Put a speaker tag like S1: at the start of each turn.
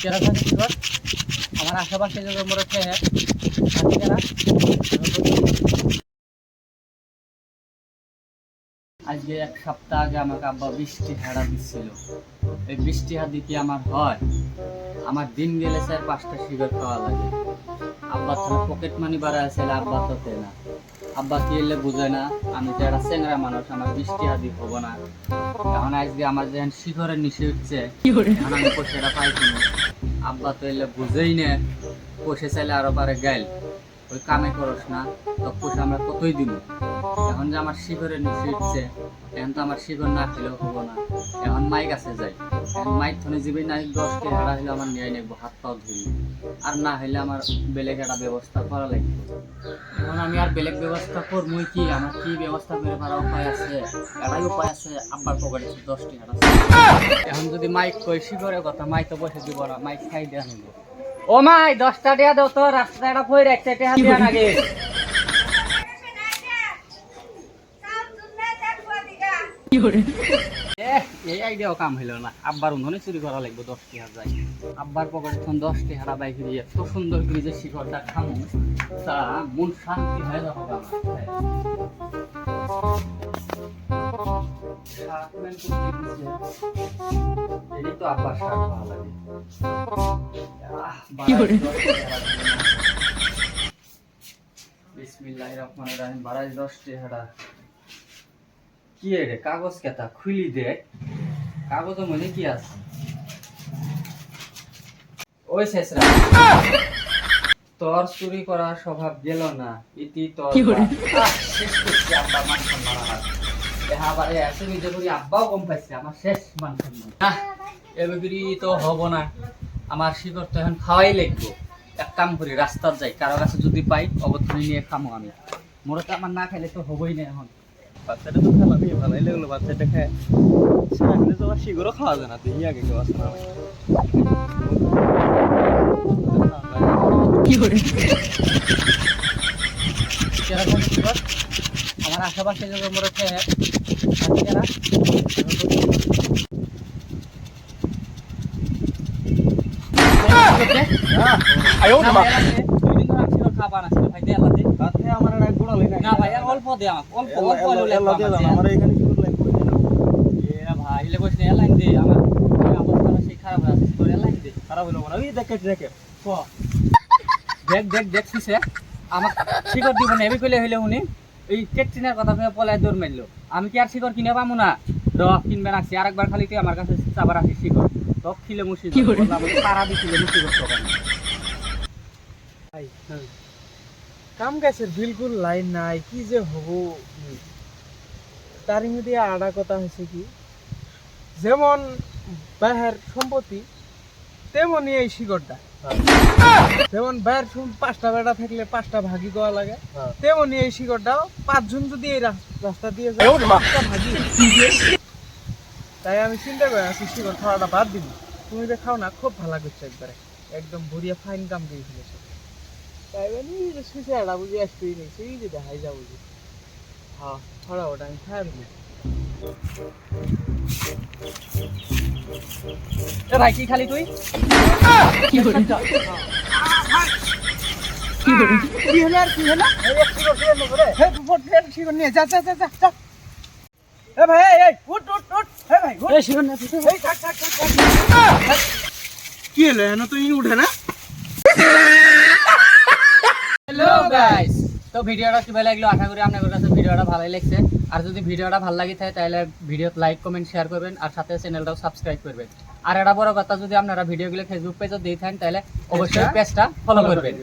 S1: কেরকম শিকড় আমার আশেপাশে যে মোড়ে খেয়ে আজকে এক সপ্তাহ আগে আমাকে আব্বা বৃষ্টি হারা দিচ্ছিল। এই বৃষ্টি হাত দিতে আমার হয়, আমার দিন গেলে স্যার 5টা সিগারেট খাওয়া লাগে। আব্বা তো পকেট মানি বাড়া আছে, আব্বা তো না। আব্বা কি এলে বুঝে না, আমি তো একটা চেংরা মানুষ, আমার বৃষ্টি হাদি হবো না। এখন আজকে আমার যেখানে শিখরের নিচে উঠছে, এখন আমি পয়সাটা পাইছি না। আব্বা তো এলে বুঝেই না, পয়সা চাইলে আরো পারে গাইল ওই কামে করস না, তো পয়সা আমরা কতই দিব। এখন যে আমার শিখরের নিচে উঠছে, এখন তো আমার শিখর না খেলেও হবো না। এখন মাইক আছে যাই, এখন মাইক থনে যাবি না, 10 টাকা হারা হলে আমার নিয়ে নেবো, হাত পাও ধরি। আর না হলে আমার বেলেগ একটা ব্যবস্থা করা লাগবে। এখন আমি আর বেলেগ ব্যবস্থা করবো কি, আমার কি ব্যবস্থা করে পারা উপায় আছে? এটাই উপায় আছে, আব্বার পকেটে 10 টাকা আছে। এখন যদি মাইক কই শিখরের কথা, মাইক তো বসে দিব না, মাইক খাই দেওয়া নেবো। ও মাই 10টা টাকা দাও তো, রাস্তাটা কই রাখছে টাকা দিয়া নাগে। এই আইডিয়াও কাম হইল না, আব্বার উন্নয়নে চুরি করা লাগবে 10 টাকা যাই। আব্বার পকেটে 10 টাকা বাইক দিয়ে এত সুন্দর করে যে শিখরটা খামু, তা মন শান্তি হয়ে যাবো। এই তো আব্বার শাক ভালো লাগে। বিসমিল্লাহির রহমানির রহিম। 10 টাকা কি রে, কাগজ কেতা খুলি দেখ, কাগজের মধ্যে কি আছে? ওই শেষরা তোর চুরি করার স্বভাব গেল না, ইতি তোর শেষ করছে আব্বা মান সম্মান। আবার এসে নিজে করি আব্বাও কম পাইছে, আমার শেষ মান সম্মান। এবারে তো হবো না, আমার শিকড় তো এখন খাওয়াই লাগবো। এক কাম করি, রাস্তার যাই, কারো কাছে যদি পাই অবধানে নিয়ে খামো আমি। মোড়ে তো আমার না খাইলে তো হবোই না। এখন
S2: বাচ্চাটা তো খাওয়াবি, ভালোই লাগলো বাচ্চাটা খায়। সামনে তো শিগরও খাওয়া যায় না, দেখি আগে কেউ আসে না।
S1: কেরকম শিকড় আমার আশেপাশে যে মোড়ে খেয়ে খাবার আছে ভাই, দিয়ে আল্লাহ দে।
S2: আমার এক গোড়া লই
S1: না ভাই অল্প দে, আমাকে অল্প অল্প হলে
S2: আমার এখানে শুরু লাইন করে দিল।
S1: এ ভাই এলে বসে এলাইন দে, আমার অবস্থা সেই খারাপ হয়ে আছে, তোর এলাইন দে।
S2: খারাপ হলো না, ওই দেখে দেখে
S1: দেখ দেখ দেখছিস আমার শিকড় দিব না, এবি কইলে হইলে উনি এই কেট্রিনার কথা কয়ে পলায় দৌড় মারলো। আমি কি আর শিকড় কিনে পাবো না? কিনবে রাখছি, আরেকবার খালি তুই আমার কাছে চাবার আসিস শিকড়, তখ খিলে মুসি পাড়া দিছিলে মুসি করতো।
S2: কাম গাছের বিলকুল লাইন নাই, কি যে হব। তার মধ্যে আড়া কথা হয়েছে কি, যেমন বাহের সম্পত্তি তেমনই এই শিকড়টা। যেমন বাহের 5টা বেড়া থাকলে 5টা ভাগি দেওয়া লাগে, তেমনই এই শিকড়টাও 5 জন যদি এই রাস্তা দিয়ে যায় 5টা ভাগি। তাই আমি চিন্তা করে আছি শিকড় খাওয়াটা বাদ দিব। তুমি যে খাও না, খুব ভালো করছো, একবারে একদম ভরিয়া ফাইন কাম দিয়ে ফেলেছো। তাই বলি যে সুসে আড়া বুঝে আসতেই নেই, সেই যে দেখাই যাবো যে হ্যাঁ ছড়া ওটা আমি খাই দেবো।
S1: ভাই কি খালি তুই কি হলো কি হলো আর কি হলো?
S2: শিকড় নিয়ে যা যা যা যা। এ ভাই এই উঠ উঠ উঠ, এ ভাই উঠ।
S1: এই শিকড় না
S2: এই থাক থাক থাক। কি হলো এনো তুই উঠে না?
S1: হ্যালো গাইস, তো ভিডিওটা কিভাবে লাগলো আশা করি আপনাদের কাছে ভিডিওটা ভালোই লাগছে। আর যদি ভিডিওটা ভালো লাগে থাকে তাহলে ভিডিওতে লাইক কমেন্ট শেয়ার করবেন, আর সাথে চ্যানেলটাও সাবস্ক্রাইব করবেন। আর এটা বড় কথা, যদি আপনারা ভিডিওগুলো ফেসবুক পেজে দিয়ে থাকেন তাহলে অবশ্যই পেজটা ফলো করবেন।